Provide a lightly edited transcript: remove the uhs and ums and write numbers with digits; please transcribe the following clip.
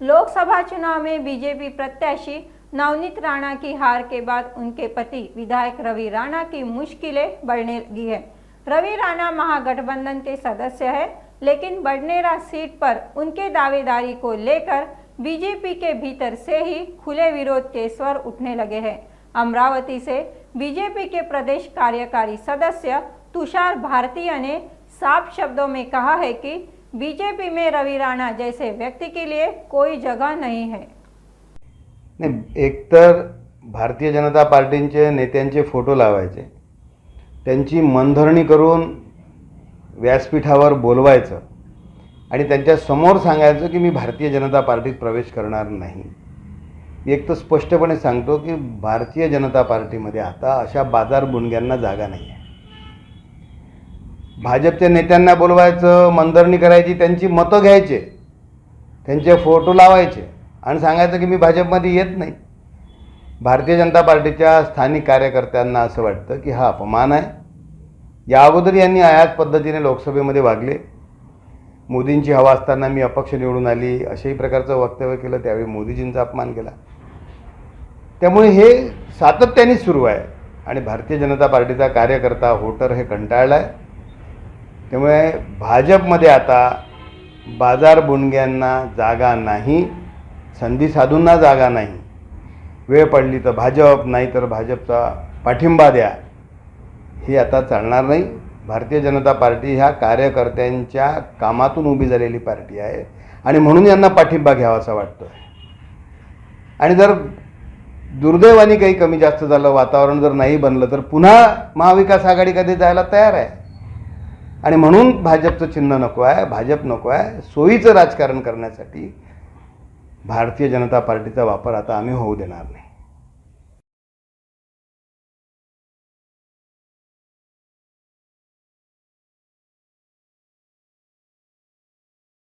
लोकसभा चुनाव में बीजेपी प्रत्याशी नवनीत राणा की हार के बाद उनके पति विधायक रवि राणा की मुश्किलें बढ़ने लगी है। रवि राणा महागठबंधन के सदस्य है, लेकिन बडनेरा सीट पर उनके दावेदारी को लेकर बीजेपी के भीतर से ही खुले विरोध के स्वर उठने लगे हैं। अमरावती से बीजेपी के प्रदेश कार्यकारी सदस्य तुषार भारतीय ने साफ शब्दों में कहा है कि बीजेपी में रवि राणा जैसे व्यक्ति के लिए कोई जगह नहीं है। नाही, एकतर भारतीय जनता पार्टीचे नेत्यांचे फोटो लावायचे, त्यांची मनधरणी करून व्यासपीठावर बोलवायचं आणि त्यांच्या समोर सांगायचं की मी भारतीय जनता पार्टीत प्रवेश करणार नाही। मी एक तर स्पष्टपणे सांगतो की भारतीय जनता पार्टीमध्ये आता अशा बाजार बुणग्यांना जागा नाही आहे। भाजपच्या नेत्यांना बोलवायचं, मनधरणी करायची, त्यांची मतं घ्यायचे, त्यांचे फोटो लावायचे आणि सांगायचं की मी भाजपमध्ये येत नाही। भारतीय जनता पार्टीच्या स्थानिक कार्यकर्त्यांना असं वाटतं की हा अपमान आहे। या अगोदर यांनी याच पद्धतीने लोकसभेमध्ये वागले। मोदींची हवा असताना मी अपक्ष निवडून आली अशाही प्रकारचं वक्तव्य केलं, त्यावेळी मोदीजींचा अपमान केला। त्यामुळे हे सातत्याने सुरू आहे आणि भारतीय जनता पार्टीचा कार्यकर्ता वोटर हे कंटाळला आहे। त्यामुळे भाजपमध्ये आता बाजार बुणग्यांना जागा नाही, संधी साधूंना जागा नाही। वेळ पडली तर भाजप, नाही तर भाजपचा पाठिंबा द्या, हे आता चालणार नाही। भारतीय जनता पार्टी ह्या कार्यकर्त्यांच्या कामातून उभी झालेली पार्टी आहे आणि म्हणून यांना पाठिंबा घ्यावासा वाटतोय। आणि जर दुर्दैवाने काही कमी जास्त झालं, वातावरण जर नाही बनलं, तर पुन्हा महाविकास आघाडीकडे जायला तयार आहे। आणि म्हणून भाजपचं चिन्ह नको आहे, भाजप नको आहे। सोयीचं राजकारण करण्यासाठी भारतीय जनता पार्टीचा वापर आता आम्ही होऊ देणार नाही।